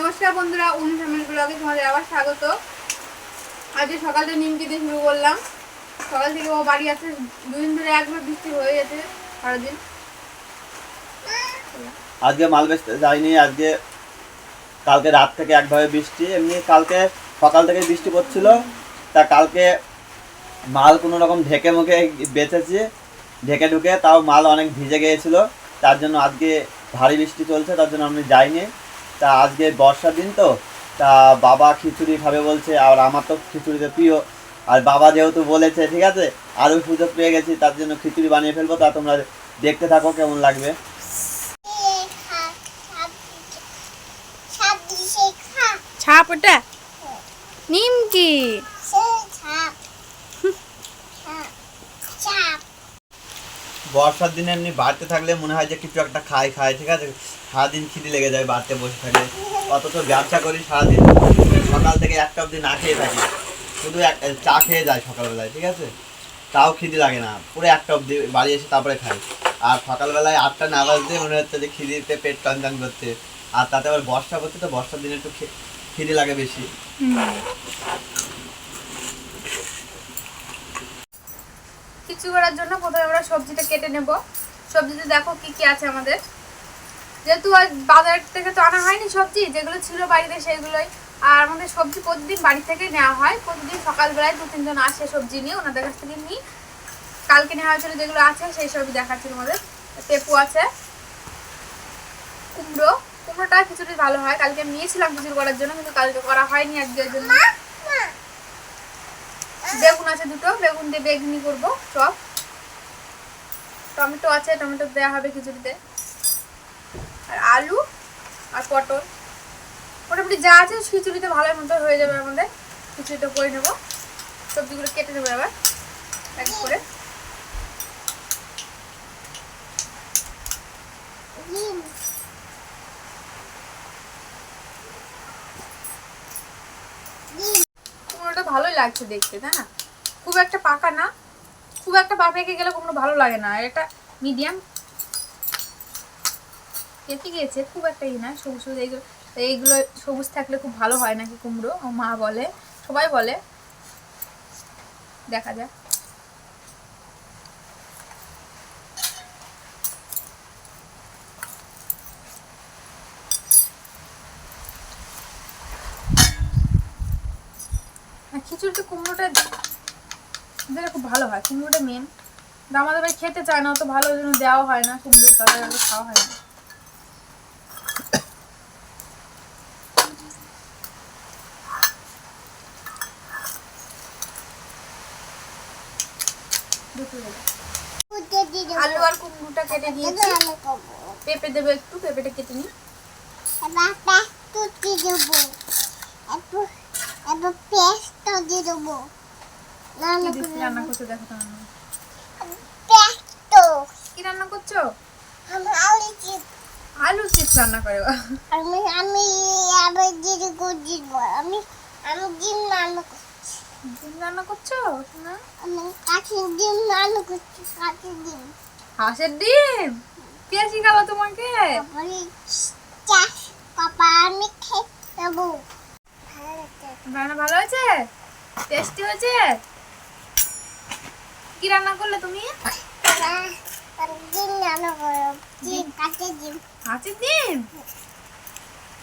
নমস্কার বন্ধুরা, উনি ফ্যামিলি ব্লগে তোমাদের আবার স্বাগত। আজকে সকালটা নিমকি দিয়ে শুরু করলাম। সকাল থেকে ও বাড়ি আছে, দুদিন ধরে একবার বৃষ্টি হয়ে গেছে সারাদিন। আজকে মাল বেচতে যাইনি। আজকে কালকে রাত থেকে একভাবে বৃষ্টি, এমনি কালকে সকাল থেকে বৃষ্টি পড়ছিল। তা কালকে মাল কোনো রকম ঢেকে মুখে বেচেছি, ঢেকে ঢুকে, তাও মাল অনেক ভিজে গিয়েছিলো। তার জন্য আজকে ভারী বৃষ্টি চলছে, তার জন্য আমি যাইনি। তা আজকে বর্ষার দিন তো, তা বাবা খিচুড়ি খাবে বলছে, আর আমার তো খিচুড়িতে প্রিয়। আর বাবা যেহেতু বলেছে, ঠিক আছে, আরও সুযোগ পেয়ে গেছি, তার জন্য খিচুড়ি বানিয়ে ফেলবো। তা তোমরা দেখতে থাকো কেমন লাগবে। ছাপ ওটা নিমকি। বর্ষার দিনে এমনি বাড়তে থাকলে মনে হয় যে কিছু একটা খাই, ঠিক আছে, সারাদিন খিদে লেগে যায় বাড়তে বসে থাকলে। অথচ ব্যবসা করি সারাদিন, সকাল থেকে একটা অবধি না খেয়ে থাকি, শুধু চা খেয়ে যায় সকালবেলায়, ঠিক আছে, তাও খিদে লাগে না, পুরো একটা অবধি বাড়ি এসে তারপরে খাই। আর সকালবেলায় 8টা না বাজতে মনে হচ্ছে যে খিদিতে পেট টান করছে। আর তাতে আবার বর্ষা করছে, তো বর্ষার দিনে একটু খিদে লাগে বেশি। কিছু করার জন্য প্রথমে আমরা সবজিটা কেটে নেব। সবজিতে দেখো কি কি আছে আমাদের। যেহেতু আজ বাজার থেকে তো আনা হয়নি সবজি, যেগুলো ছিল বাড়িতে সেগুলোই। আর আমাদের সবজি প্রতিদিন বাড়ি থেকে নেওয়া হয়, প্রতিদিন সকালবেলায় 2-3 জন আসে সবজি নিয়ে, ওনাদের কাছ থেকে নিই। কালকে নেওয়া হয়েছিল যেগুলো আছে সেই সবই দেখাচ্ছি তোমাদের। পেঁপু আছে, কুমড়োটা খিচুড়ি ভালো হয়। কালকে আমি নিয়েছিলাম খিচুড়ি করার জন্য, কিন্তু কালকে করা হয়নি একদিনের জন্য। বেগুন আছে 2টো, বেগুন দিয়ে বেগুনি করবো চপ। টমেটো আছে, টমেটো দেওয়া হবে খিচুড়িতে। আর আলু আর পটল, মোটামুটি যা আছে খিচুড়িতে ভালো মতো হয়ে যাবে আমাদের। খিচুড়িটা করে নেবো, সবজিগুলো কেটে নেবো এবার এক করে। কুমড়োটা ভালোই লাগছে দেখতে, তাই না? খুব একটা পাকা না, খুব একটা পেকে গেলে কুমড়ো ভালো লাগে না। এটা মিডিয়াম পেকে গেছে, খুব একটা না, সবুজ সবুজ এইগুলো সবুজ থাকলে খুব ভালো হয় নাকি কুমড়ো, ও মা বলে, সবাই বলে, দেখা যাক। খিচুড়িতে কুমড়োটা দিলে খুব ভালো হয়, কুমড়োটা মেন। আমাদের ভাই খেতে চায় না অত ভালো, ওই জন্য দেওয়া হয় না কুমড়োর তরকারি, খাওয়া হয় না। আলু আর কুমড়োটা কেটে দিয়েছি, পেঁপে দেবো একটু, পেঁপেটা কেটে নিই। রান্না করছো দেখো তো, কি রান্না করছো? আলু চিপস রান্না করে। ডিম রান্না করছো না? হাঁসের ডিম কে শিখালো তোমাকে? রান্না ভালো হয়েছে, টেস্টি হয়েছে। কি রান্না করলে তুমি? হাঁসের ডিম,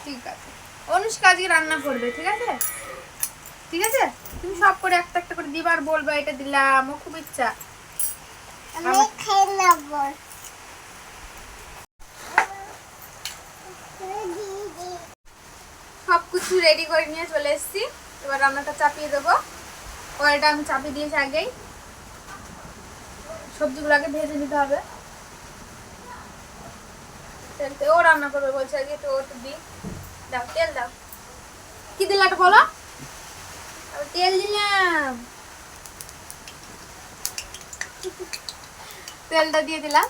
ঠিক আছে। অনুষ্কা আজকে রান্না করবে, ঠিক আছে, ঠিক আছে। তুমি সব করে একটা একটা করে দিবার বলবে, এটা দিলাম, ও খুব ইচ্ছা। সবকিছু রেডি করে নিয়ে চলে এসেছি, এবার রান্নাটা চাপিয়ে দেবো। কড়াইটা আমি চাপিয়ে দিয়েছি আগেই, সবজিগুলো আগে ভেজে নিতে হবে। ও রান্না করবে বলছে আগে, তো ওটা দিই। দাও তেল দাও, কি দিলে একটা বলো? তেল দিলাম, তেলটা দিয়ে দিলাম।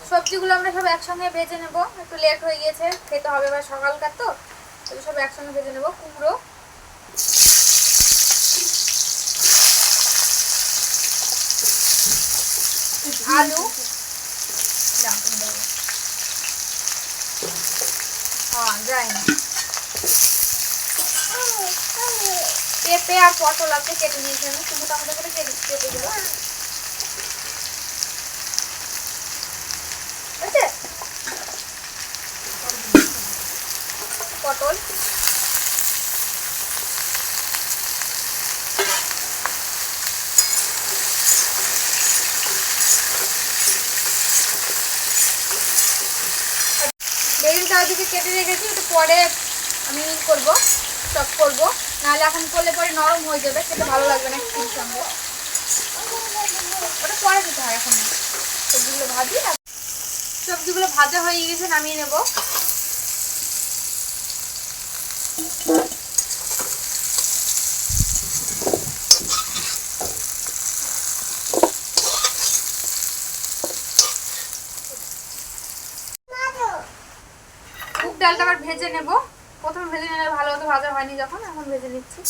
সবজিগুলো আমরা সব একসঙ্গে ভেজে নেব, একটু লেট হয়ে গিয়েছে, খেতে হবে এবার সকালকার তো, সব একসঙ্গে ভেজে নেব। কুমড়ো, আলু, হ্যাঁ যায়নি। পেঁপে আর পটল আছে, কেটে নিয়েছি আমি, তুমি টমেটো করে কেটে পেঁপেগুলো বুঝছে, পটল বেগুন চারদিকে কেটে রেখেছি, ওটা পরে আমি করব, চপ করব, নাহলে এখন করলে পরে নরম হয়ে যাবে, খেতে ভালো লাগবে না খিচুড়ির সঙ্গে। ওটা পরে দিতে হয়, এখন না। সবজিগুলো ভাজি, সবজিগুলো ভাজা হয়ে গেছে, নামিয়ে নেব। মুগ ডালটা আবার ভেজে নেব, প্রথমে ভেজে নিলে ভালো হতো, ভাজা হয়নি যখন, এখন ভেজে নিচ্ছি।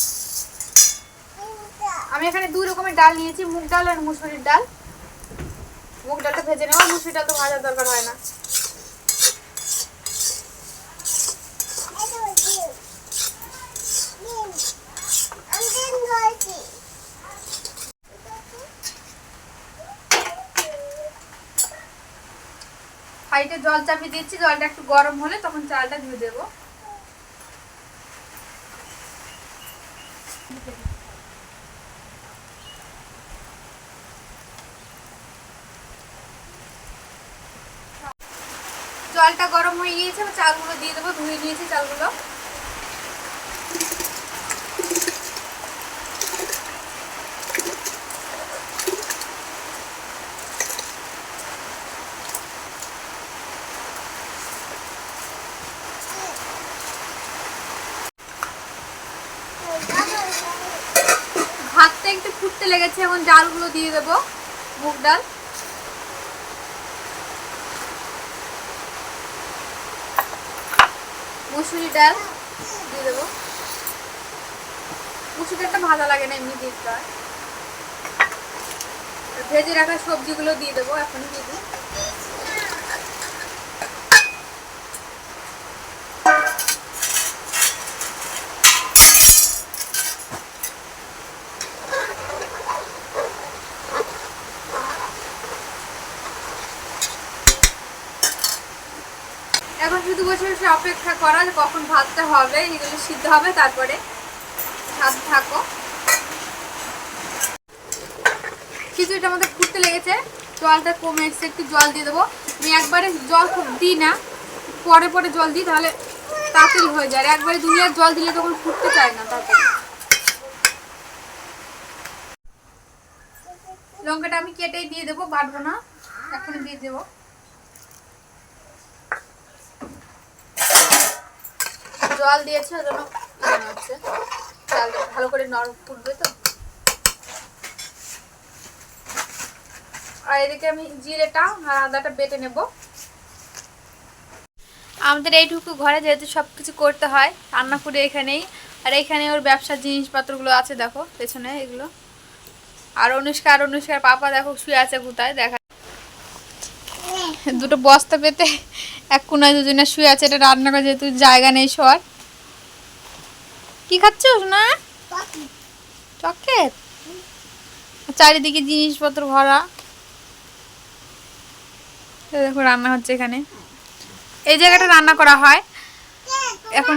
আমি এখানে দুই রকমের ডাল নিয়েছি, মুগ ডাল আর মুসুরির ডাল। মুগ ডালটা ভেজে নেওয়া, মুসুরির ডাল তো ভাজার দরকার হয় না। হাঁড়িতে জল চাপিয়ে দিচ্ছি, জলটা একটু গরম হলে তখন চালটা দিয়ে দেবো। জলটা গরম হয়ে গিয়েছে, চালগুলো দিয়ে দেবো, ধুয়ে নিয়েছি চালগুলো। ভাতটা একটু ফুটতে লেগেছে, এখন ডালগুলো দিয়ে দেবো, মুগ ডাল। মুসুরি ডাল দিয়ে দেবো, মুসুরি ডালটা ভালো লাগে না, এমনি দিতে হয়। ভেজে রাখা সবজিগুলো দিয়ে দেবো, এখন দিয়ে দিই। এখন শুধু বসে বসে অপেক্ষা করা যে কখন ভাতটা হবে, এগুলো সিদ্ধ হবে, তারপরে ভাত থাকো। খিচুড়িটা আমাদের ফুটতে লেগেছে, জলটা কমে এসছে, একটু জল দিয়ে দেবো। আমি একবারে জল খুব দিই না, পরে পরে জল দিই, তাহলে তাড়াতাড়ি হয়ে যায়। একবারে দুনিয়ার জল দিলে তখন ফুটতে চায় না তাড়াতাড়ি। লঙ্কাটা আমি কেটেই দিয়ে দেবো, বাটবো না, এখনই দিয়ে দেবো। জল দিয়েছে ওই জন্য হচ্ছে, চালটা ভালো করে নরম ফুটবে তো। আর এদিকে আমি জিরেটা আর আদাটা বেটে নেব। আমাদের এইটুকু ঘরে যেহেতু সব কিছু করতে হয়, রান্না করে এখানেই। আর এখানে ওর ব্যবসার জিনিসপত্রগুলো আছে, দেখো পেছনে এগুলো। আর অনুষ্কার পাপা দেখো শুয়ে আছে কোথায়, দেখা দুটো বস্তা পেতে এক কোনায় দুজনে শুয়ে আছে। এটা রান্না করে, যেহেতু জায়গা নেই শোয়ার। কি খাচ্ছ না? চকলেট। চারিদিকে জিনিসপত্র ভরা, দেখো রান্না হচ্ছে এখানে। এই জায়গাটা রান্না করা হয়। এখন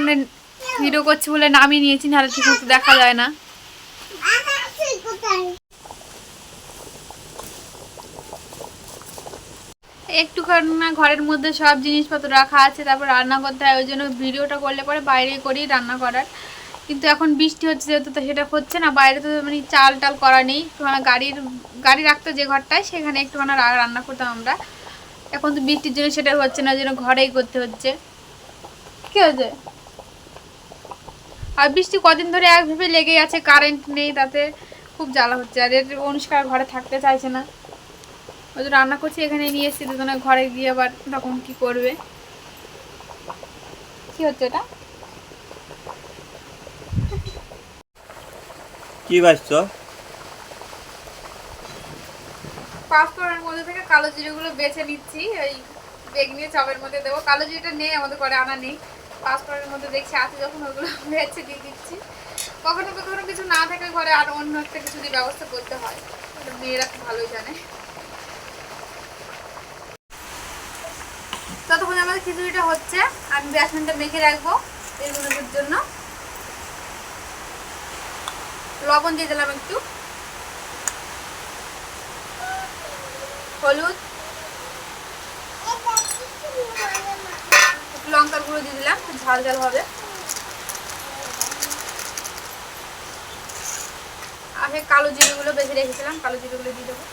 ভিডিও করছি বলে নামিয়ে নিয়েছি, নাহলে ঠিক মতো দেখা যায় না। একটুখানি না ঘরের মধ্যে সব জিনিসপত্র রাখা আছে, তারপর রান্না করতে হয়, ওই জন্য ভিডিওটা করলে পরে বাইরে করি রান্না করার। কিন্তু এখন বৃষ্টি হচ্ছে যেহেতু, তো সেটা হচ্ছে না। বাইরে তো মানে চাল টাল করা নেই, একটুখানি গাড়ি রাখতো যে ঘরটায়, সেখানে একটুখানি রান্না করতাম আমরা। এখন তো বৃষ্টির জন্য সেটা হচ্ছে না, যেন ঘরেই করতে হচ্ছে। কি হয়েছে? আর বৃষ্টি কদিন ধরে একভাবে লেগেই আছে, কারেন্ট নেই, তাতে খুব জ্বালা হচ্ছে। আর এর অনুষ্কার ঘরে থাকতে চাইছে না, ওই জন্য রান্না করছি এখানে নিয়ে এসেছি। দুজনে ঘরে গিয়ে আবার তখন কি করবে। কি হচ্ছে এটা? কি বাজছো? পাঁচফোড়নের মধ্যে থেকে কালো জিরেগুলো বেছে নিচ্ছি, ওই বেগনি চপের মধ্যে দেবো। কালো জিরেটা নেই আমাদের, করে আনা নেই, পাঁচফোড়নের মধ্যে দেখছি আছে যখন ওগুলো ভেজে দিয়ে দিচ্ছি। কখনো কখনো কিছু না থাকে ঘরে আর অন্য একটা কিছু দিয়ে ব্যবস্থা করতে হয়, এটা মেয়েরা খুব ভালোই জানে। ততক্ষণ আমাদের খিচুড়িটা হচ্ছে, আমি বেসনটা মেখে রাখবো এর মিনিটের জন্য। লবণ দিয়ে দিলাম একটু, হলুদ, লঙ্কার গুঁড়ো দিয়ে দিলাম, ঝাল ঝাল হবে। আগে কালো জিরেগুলো বেঁধে রেখেছিলাম, কালো জিরেগুলো দিয়ে দেবো।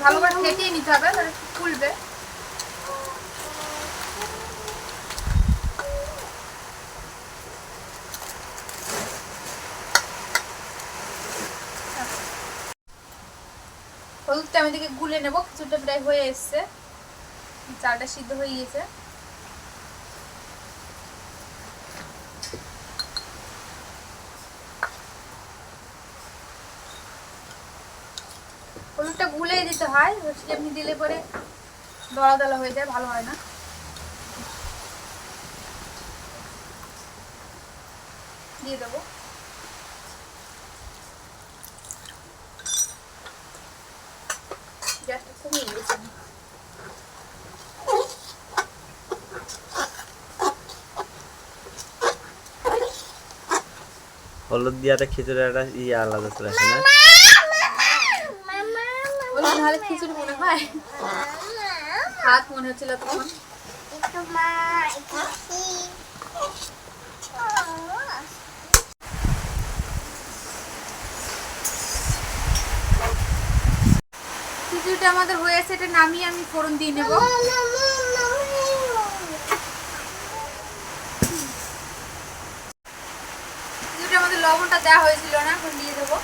ভালো করে ফেটিয়ে নিতে হবে, তাহলে ফুলবে। হলুদটা আমি এদিকে গুলে নেবো, খিচুড়িটা প্রায় হয়ে এসছে, চালটা সিদ্ধ হয়ে গিয়েছে। হলুদটা গুলেই দিতে হয়, এমনি দিলে পরে দলা দলা হয়ে যায়, ভালো হয় না। দিয়ে দেবো। গ্যাসটা কমিয়ে দিয়েছি। হলুদ দিয়াতে খিচুড়ি একটা আলাদা ছিল না? নাহলে খিচুড়ি মনে হয় ভাত মনে হচ্ছিল তখন। খিচুড়িটা আমাদের হয়েছে, এটা নামিয়ে আমি ফোড়ন দিয়ে নেব। খিচুড়িটা আমাদের লবণটা দেওয়া হয়েছিল না, এখন দিয়ে দেবো।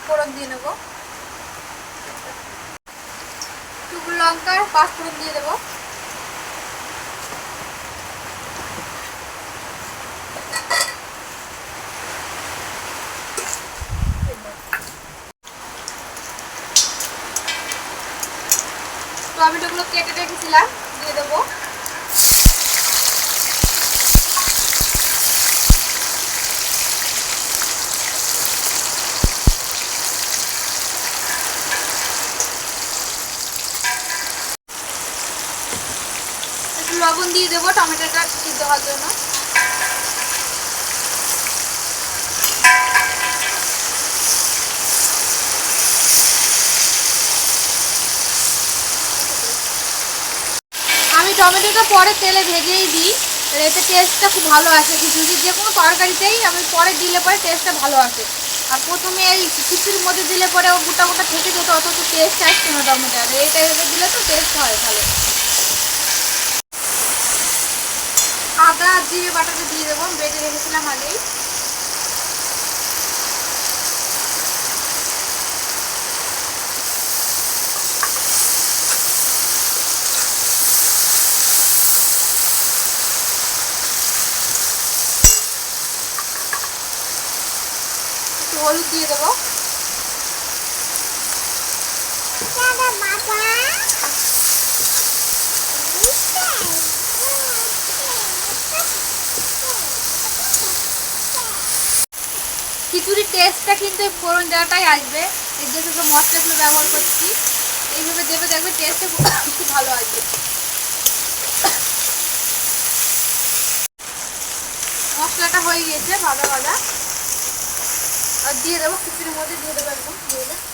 ফোড়ন দিয়ে নেবো, শুকনো লঙ্কার পাঁচফোড়ন দিয়ে দেবো। টমেটোগুলো কেটে রেখেছিলাম, দিয়ে দেবো। একটু লবণ দিয়ে দেবো টমেটোটা সিদ্ধ হওয়ার জন্য। আমি টমেটোটা পরে তেলে ভেজেই দিই, এতে টেস্টটা খুব ভালো আসে। খিচুড়ি যে কোনো তরকারিতেই আমি পরে দিলে পরে টেস্টটা ভালো আসে। আর প্রথমে এই খিচুড়ির মধ্যে দিলে পরে ও গোটা গোটা থেকে যেত, অত তো টেস্ট আসছে না টমেটো। আর এইটা দিলে তো টেস্ট হয় ভালো। আদা জিরে বাটাটা দিয়ে দেবো, বেটে রেখেছিলাম আগেই। একটু হলুদ দিয়ে দেবো। খিচুড়ির টেস্টটা কিন্তু এই ফোড়ন দেওয়াটাই আসবে, এই যে সব মশলাগুলো ব্যবহার করছি এইভাবে দেবে, দেখবে টেস্টটা খুব ভালো আসবে। মশলাটা হয়ে গেছে ভাজা ভাজা, আর দিয়ে দেবো খিচুড়ির মধ্যে, দিয়ে দেবো একদম দিয়ে দেবো।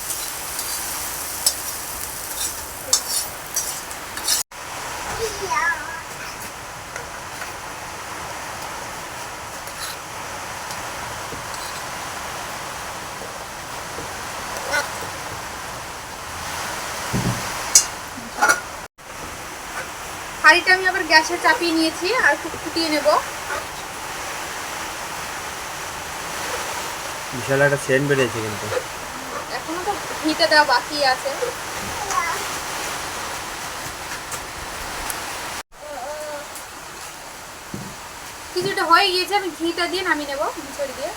হাঁড়িটা আমি আবার গ্যাসে চাপিয়ে নিয়েছি আর একটু ফুটিয়ে নেব। বিশাল একটা সেন্ট বেরিয়েছে কিন্তু। এখনো তো ঘিটা দেওয়া বাকি আছে। কিছুটা হয়ে গিয়েছে, আমি ঘিটা দিয়ে নামিয়ে নেবো মিচড়ি দিয়ে।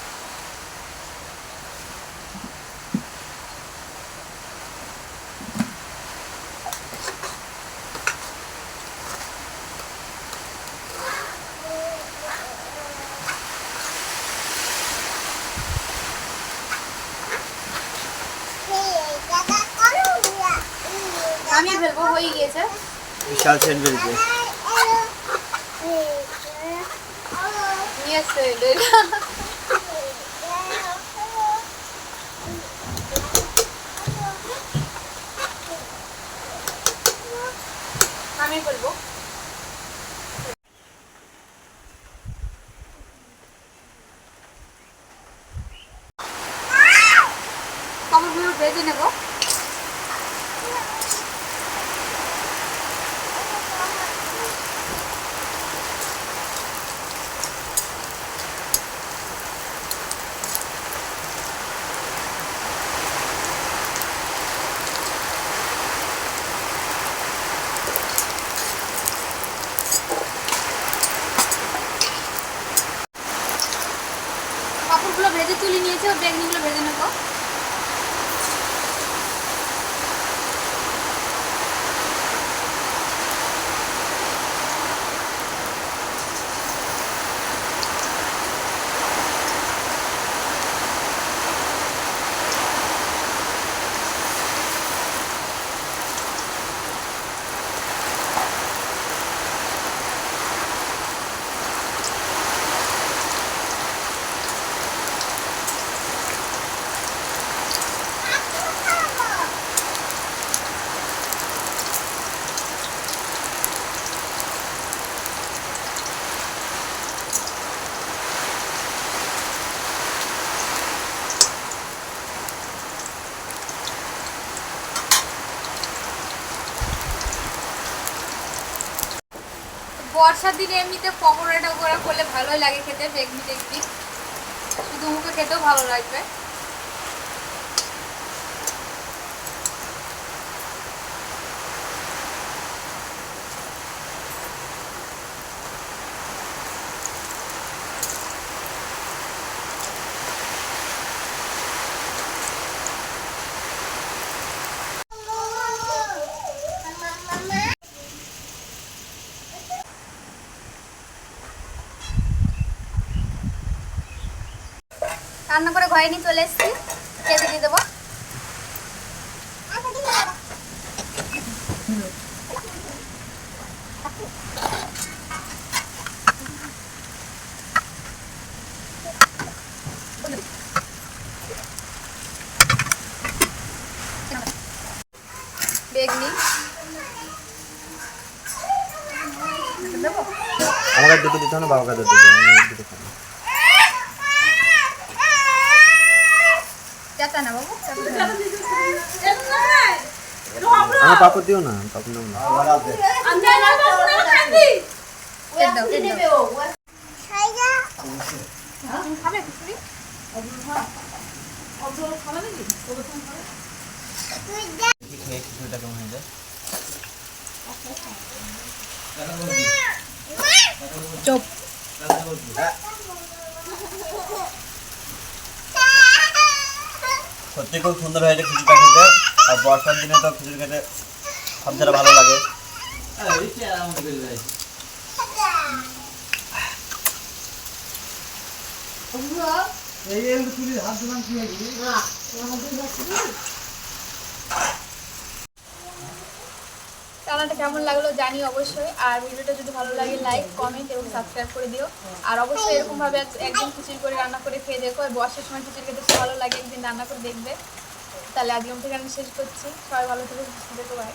নামিয়ে ফেলবো, হয়ে গিয়েছে। বিশাল সেন্ট বেরিয়েছে। নিয়ে আসতে নামিয়ে ফেলবো। টমেটোগুলো ভেজে নেব। পাঁপড়গুলো ভেজে তুলে নিয়েছি, ও বেগুনিগুলো ভেজে নেব। বর্ষার দিনে এমনিতে পকোড়াটা করে করলে ভালোই লাগে খেতে, বেগনি টেগনি শুধু মুখে খেতেও ভালো লাগবে। রান্না করে ঘরে নিয়ে চলে এসেছি, খেতে দিয়ে দেবো। বেগনি দেবো, আমাকে দুটো দিতে হবে, বাবাকে দুটো দিতে হবে, দুটো খাবো। চাটা না বাবু, আমার পাপড় দিও না, পাপড় নেবো না। খাবে খিচুড়ি? খেয়ে খিচুড়িটা কেমন হয়ে যায়? চুপ। সত্যি খুব সুন্দর হয়েছে খিচুড়িটা খেতে। আর বর্ষার দিনে তো খিচুড়ি খেতে সবচেয়ে ভালো লাগে। রান্নাটা কেমন লাগলো জানি অবশ্যই। আর ভিডিওটা যদি ভালো লাগে লাইক কমেন্ট এবং সাবস্ক্রাইব করে দিও। আর অবশ্যই এরকমভাবে একদিন খিচুড়ি করে রান্না করে খেয়ে দেখো। আর বর্ষার সময় খিচুড়ি খেতে ভালো লাগে, একদিন রান্না করে দেখবে। তাহলে আজকে থেকে আমি শেষ করছি। সবাই ভালো থেকে সুস্থ থেকো, বাই।